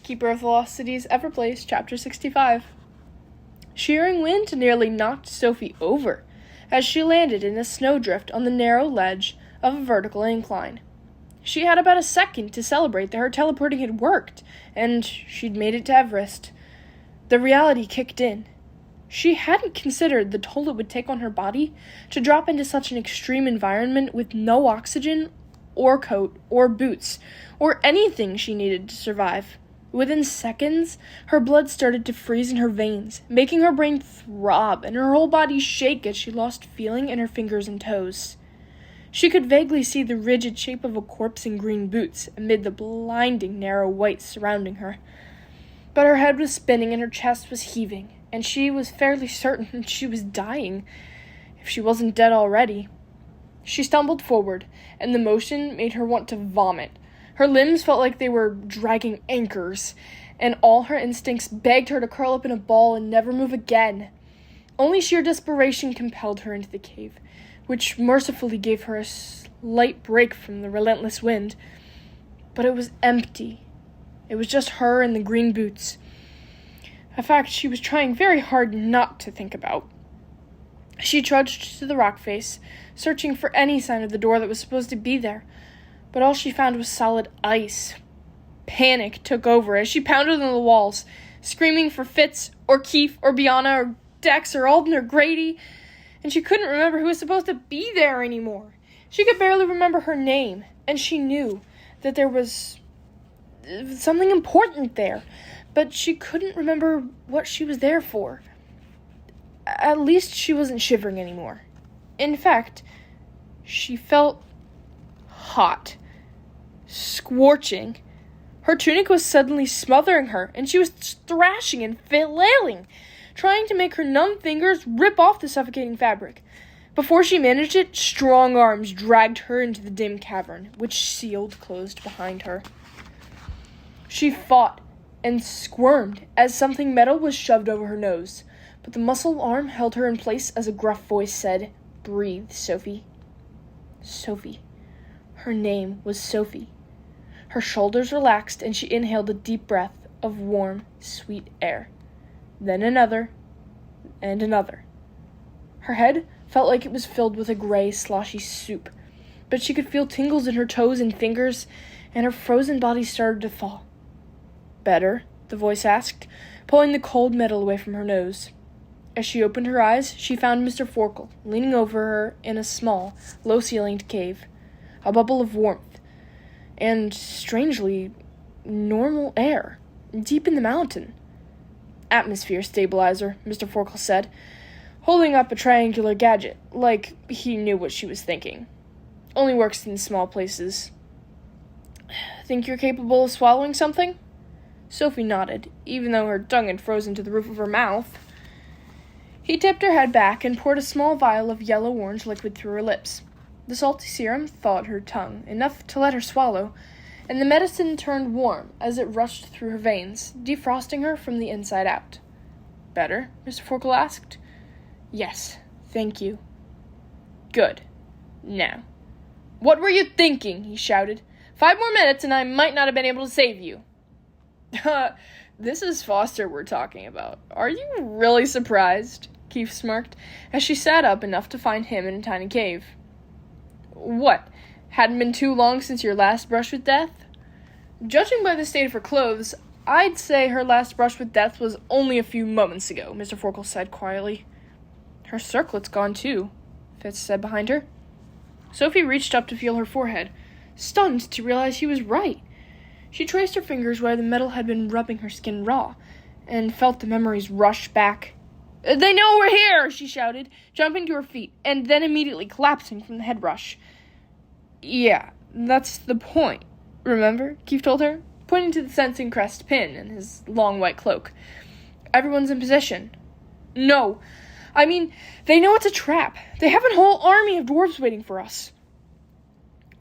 Keeper of Velocity's Everblaze, Chapter 65. Shearing wind nearly knocked Sophie over as she landed in a snowdrift on the narrow ledge of a vertical incline. She had about a second to celebrate that her teleporting had worked, and she'd made it to Everest. The reality kicked in. She hadn't considered the toll it would take on her body to drop into such an extreme environment with no oxygen, or coat, or boots, or anything she needed to survive. Within seconds, her blood started to freeze in her veins, making her brain throb and her whole body shake as she lost feeling in her fingers and toes. She could vaguely see the rigid shape of a corpse in green boots amid the blinding narrow white surrounding her. But her head was spinning and her chest was heaving, and she was fairly certain she was dying, if she wasn't dead already. She stumbled forward, and the motion made her want to vomit. Her limbs felt like they were dragging anchors, and all her instincts begged her to curl up in a ball and never move again. Only sheer desperation compelled her into the cave, which mercifully gave her a slight break from the relentless wind. But it was empty. It was just her and the green boots. A fact she was trying very hard not to think about. She trudged to the rock face, searching for any sign of the door that was supposed to be there. But all she found was solid ice. Panic took over as she pounded on the walls, screaming for Fitz, or Keith, or Bianna, or Dex, or Alden, or Grady, and she couldn't remember who was supposed to be there anymore. She could barely remember her name, and she knew that there was something important there, but she couldn't remember what she was there for. At least she wasn't shivering anymore. In fact, she felt hot. Scorching. Her tunic was suddenly smothering her, and she was thrashing and flailing, trying to make her numb fingers rip off the suffocating fabric. Before she managed it, strong arms dragged her into the dim cavern, which sealed closed behind her. She fought and squirmed as something metal was shoved over her nose, but the muscle arm held her in place as a gruff voice said, "Breathe, Sophie." Sophie. Her name was Sophie. Her shoulders relaxed, and she inhaled a deep breath of warm, sweet air. Then another, and another. Her head felt like it was filled with a gray, sloshy soup, but she could feel tingles in her toes and fingers, and her frozen body started to thaw. "Better?" the voice asked, pulling the cold metal away from her nose. As she opened her eyes, she found Mr. Forkle leaning over her in a small, low-ceilinged cave. A bubble of warmth, and, strangely, normal air, deep in the mountain. "Atmosphere stabilizer," Mr. Forkle said, holding up a triangular gadget, like he knew what she was thinking. "Only works in small places." "Think you're capable of swallowing something?" Sophie nodded, even though her tongue had frozen to the roof of her mouth. He tipped her head back and poured a small vial of yellow-orange liquid through her lips. The salty serum thawed her tongue, enough to let her swallow, and the medicine turned warm as it rushed through her veins, defrosting her from the inside out. "Better?" Mr. Forkle asked. "Yes, thank you." "Good. Now, what were you thinking?" he shouted. 5 more minutes and I might not have been able to save you." "This is Foster we're talking about. Are you really surprised?" Keith smirked, as she sat up enough to find him in a tiny cave. "What, hadn't been too long since your last brush with death?" "Judging by the state of her clothes, I'd say her last brush with death was only a few moments ago," Mr. Forkle said quietly. "Her circlet's gone too," Fitz said behind her. Sophie reached up to feel her forehead, stunned to realize he was right. She traced her fingers where the metal had been rubbing her skin raw, and felt the memories rush back. "They know we're here!" she shouted, jumping to her feet, and then immediately collapsing from the head rush. "Yeah, that's the point, remember?" Keith told her, pointing to the sensing crest pin in his long white cloak. "Everyone's in position." "No, I mean, they know it's a trap. They have a whole army of dwarves waiting for us."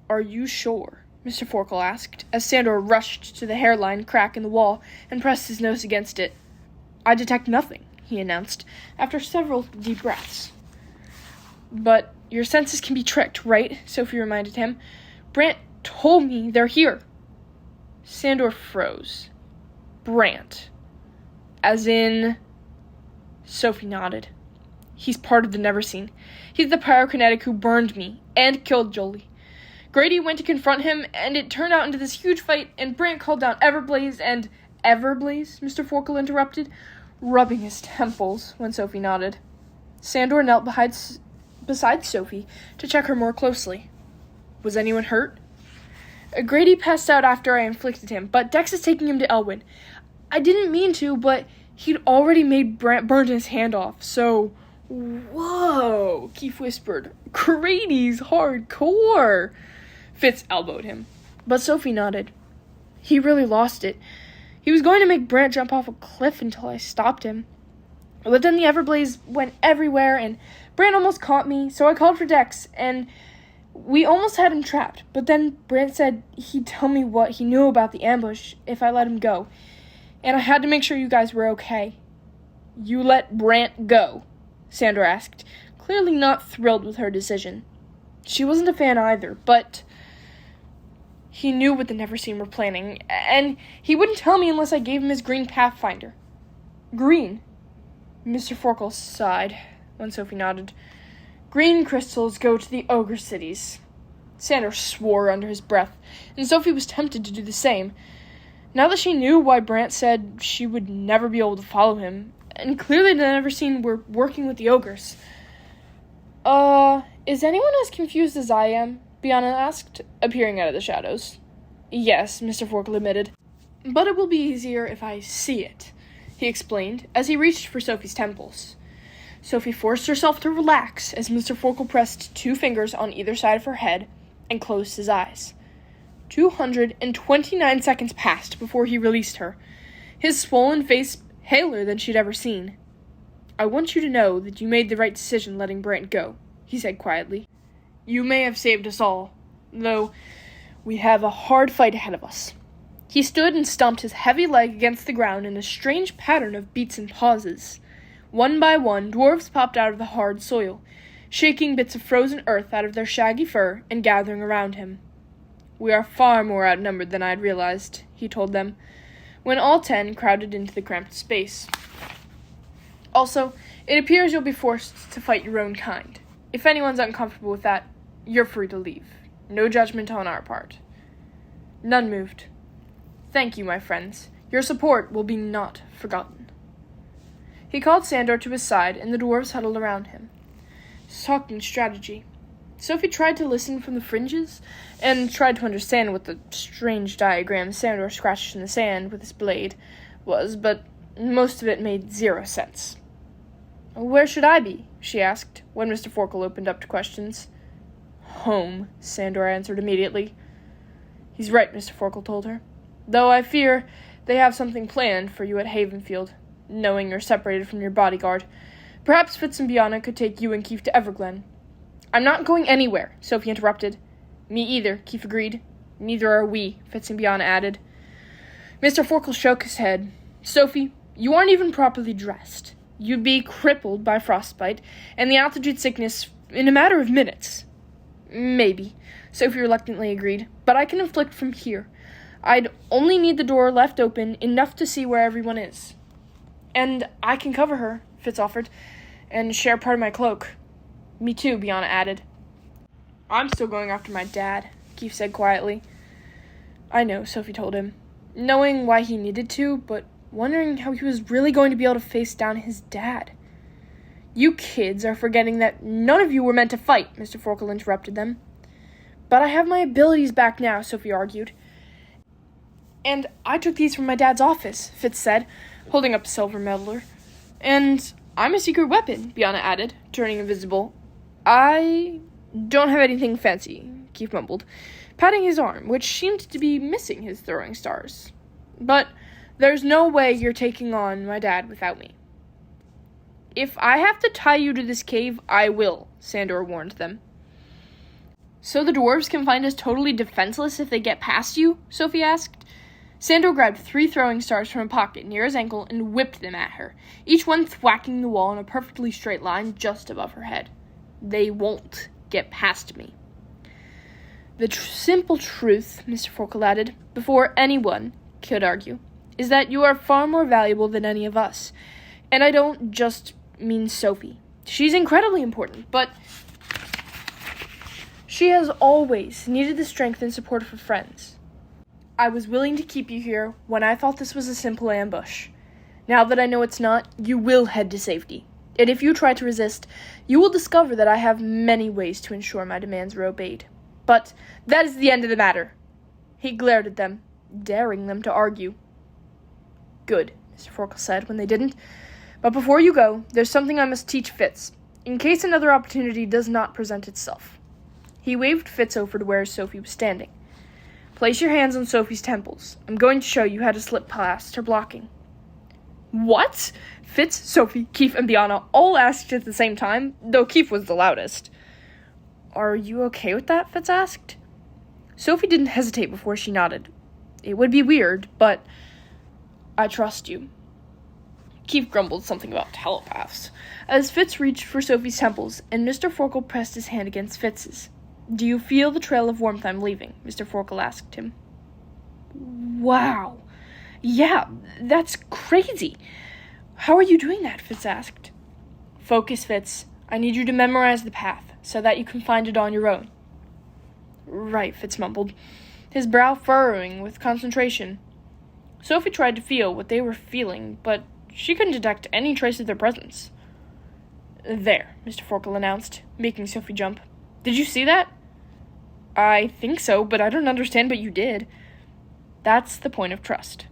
"Are you sure?" Mr. Forkle asked, as Sandor rushed to the hairline crack in the wall and pressed his nose against it. "I detect nothing," he announced, after several deep breaths. "But your senses can be tricked, right?" Sophie reminded him. "Brant told me they're here." Sandor froze. Brant. As in... Sophie nodded. He's part of the Neverseen. He's the pyrokinetic who burned me and killed Jolie. Grady went to confront him, and it turned out into this huge fight, and Brant called down Everblaze, and... Everblaze? Mr. Forkle interrupted, rubbing his temples when Sophie nodded. Sandor knelt beside Sophie to check her more closely. Was anyone hurt? Grady passed out after I inflicted him, but Dex is taking him to Elwyn. I didn't mean to, but he'd already made Brant burn his hand off, so... Whoa, Keith whispered. Grady's hardcore. Fitz elbowed him, but Sophie nodded. He really lost it. He was going to make Brant jump off a cliff until I stopped him. But then the Everblaze went everywhere, and Brant almost caught me, so I called for Dex, and we almost had him trapped. But then Brant said he'd tell me what he knew about the ambush if I let him go, and I had to make sure you guys were okay. You let Brant go? Sandor asked, clearly not thrilled with her decision. She wasn't a fan either, but... He knew what the Neverseen were planning, and he wouldn't tell me unless I gave him his green Pathfinder. Green? Mr. Forkle sighed when Sophie nodded. Green crystals go to the ogre cities. Sandor swore under his breath, and Sophie was tempted to do the same. Now that she knew why Brant said she would never be able to follow him, and clearly the Neverseen were working with the ogres. Is anyone as confused as I am? Biana asked, appearing out of the shadows. Yes, Mr. Forkle admitted. But it will be easier if I see it, he explained, as he reached for Sophie's temples. Sophie forced herself to relax as Mr. Forkle pressed 2 fingers on either side of her head and closed his eyes. 229 seconds passed before he released her, his swollen face paler than she'd ever seen. I want you to know that you made the right decision letting Brant go, he said quietly. You may have saved us all, though we have a hard fight ahead of us. He stood and stomped his heavy leg against the ground in a strange pattern of beats and pauses. One by one, dwarves popped out of the hard soil, shaking bits of frozen earth out of their shaggy fur and gathering around him. We are far more outnumbered than I had realized, he told them, when all 10 crowded into the cramped space. Also, it appears you'll be forced to fight your own kind. If anyone's uncomfortable with that, you're free to leave. No judgment on our part. None moved. Thank you, my friends. Your support will be not forgotten. He called Sandor to his side, and the dwarves huddled around him. Talking strategy. Sophie tried to listen from the fringes, and tried to understand what the strange diagram Sandor scratched in the sand with his blade was, but most of it made 0 sense. Where should I be? She asked, when Mr. Forkle opened up to questions. Home, Sandor answered immediately. He's right, Mr. Forkle told her. Though I fear they have something planned for you at Havenfield, knowing you're separated from your bodyguard. Perhaps Fitz and Biana could take you and Keith to Everglen. I'm not going anywhere, Sophie interrupted. Me either, Keith agreed. Neither are we, Fitz and Biana added. Mr. Forkle shook his head. Sophie, you aren't even properly dressed. You'd be crippled by frostbite and the altitude sickness in a matter of minutes. Maybe, Sophie reluctantly agreed, but I can inflict from here. I'd only need the door left open enough to see where everyone is. And I can cover her, Fitz offered, and share part of my cloak. Me too, Biana added. I'm still going after my dad, Keith said quietly. I know, Sophie told him, knowing why he needed to, but wondering how he was really going to be able to face down his dad. You kids are forgetting that none of you were meant to fight, Mr. Forkle interrupted them. But I have my abilities back now, Sophie argued. And I took these from my dad's office, Fitz said, holding up a silver medal. And I'm a secret weapon, Biana added, turning invisible. I don't have anything fancy, Keith mumbled, patting his arm, which seemed to be missing his throwing stars. But there's no way you're taking on my dad without me. If I have to tie you to this cave, I will, Sandor warned them. So the dwarves can find us totally defenseless if they get past you? Sophie asked. Sandor grabbed 3 throwing stars from a pocket near his ankle and whipped them at her, each one thwacking the wall in a perfectly straight line just above her head. They won't get past me. The simple truth, Mr. Forkle added, before anyone could argue, is that you are far more valuable than any of us. And I don't just mean Sophie. She's incredibly important, but she has always needed the strength and support of her friends. I was willing to keep you here when I thought this was a simple ambush. Now that I know it's not, you will head to safety. And if you try to resist, you will discover that I have many ways to ensure my demands are obeyed. But that is the end of the matter. He glared at them, daring them to argue. Good, Mr. Forkle said when they didn't. But before you go, there's something I must teach Fitz, in case another opportunity does not present itself. He waved Fitz over to where Sophie was standing. Place your hands on Sophie's temples. I'm going to show you how to slip past her blocking. What? Fitz, Sophie, Keith, and Biana all asked at the same time, though Keith was the loudest. Are you okay with that? Fitz asked. Sophie didn't hesitate before she nodded. It would be weird, but I trust you. Keith grumbled something about telepaths, as Fitz reached for Sophie's temples, and Mr. Forkle pressed his hand against Fitz's. Do you feel the trail of warmth I'm leaving? Mr. Forkle asked him. Wow. Yeah, that's crazy. How are you doing that? Fitz asked. Focus, Fitz. I need you to memorize the path, so that you can find it on your own. Right, Fitz mumbled, his brow furrowing with concentration. Sophie tried to feel what they were feeling, but she couldn't detect any trace of their presence. There, Mr. Forkle announced, making Sophie jump. Did you see that? I think so, but I don't understand what you did. That's the point of trust.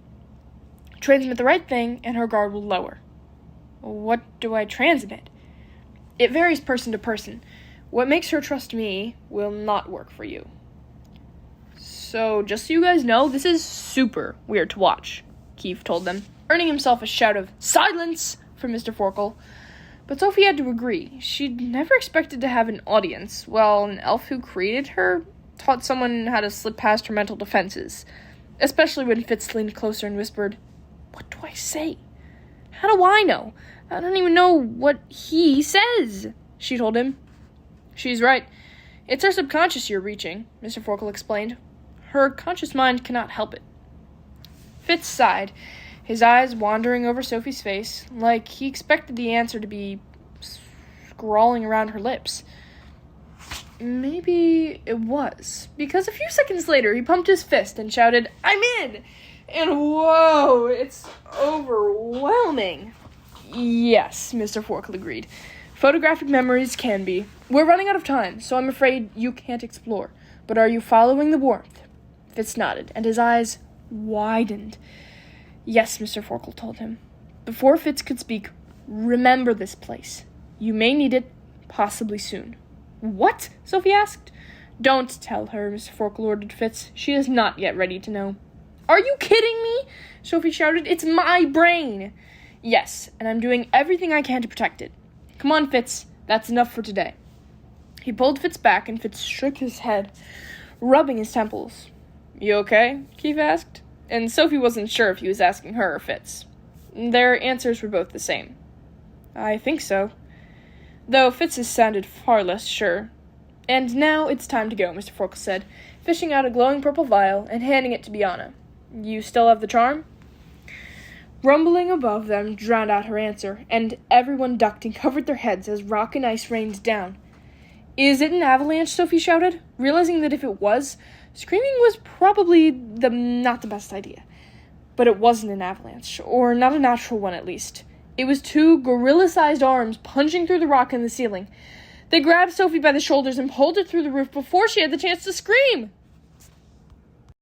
Transmit the right thing, and her guard will lower. What do I transmit? It varies person to person. What makes her trust me will not work for you. So, just so you guys know, this is super weird to watch, Keith told them, earning himself a shout of silence from Mr. Forkle. But Sophie had to agree. She'd never expected to have an audience, while an elf who created her taught someone how to slip past her mental defenses, especially when Fitz leaned closer and whispered, What do I say? How do I know? I don't even know what he says, she told him. She's right. It's her subconscious you're reaching, Mr. Forkle explained. Her conscious mind cannot help it. Fitz sighed, his eyes wandering over Sophie's face, like he expected the answer to be scrawling around her lips. Maybe it was, because a few seconds later he pumped his fist and shouted, I'm in! And whoa, it's overwhelming. Yes, Mr. Forkle agreed. Photographic memories can be. We're running out of time, so I'm afraid you can't explore. But are you following the warmth? Fitz nodded, and his eyes widened. Yes, Mr. Forkle told him. Before Fitz could speak, remember this place. You may need it, possibly soon. What? Sophie asked. Don't tell her, Mr. Forkle ordered Fitz. She is not yet ready to know. Are you kidding me? Sophie shouted. It's my brain. Yes, and I'm doing everything I can to protect it. Come on, Fitz. That's enough for today. He pulled Fitz back, and Fitz shook his head, rubbing his temples. You okay? Keith asked. And Sophie wasn't sure if he was asking her or Fitz. Their answers were both the same. I think so. Though Fitz's sounded far less sure. And now it's time to go, Mr. Forkle said, fishing out a glowing purple vial and handing it to Biana. You still have the charm? Rumbling above them drowned out her answer, and everyone ducked and covered their heads as rock and ice rained down. Is it an avalanche? Sophie shouted, realizing that if it was, screaming was probably not the best idea. But it wasn't an avalanche, or not a natural one at least. It was two gorilla-sized arms punching through the rock in the ceiling. They grabbed Sophie by the shoulders and pulled her through the roof before she had the chance to scream.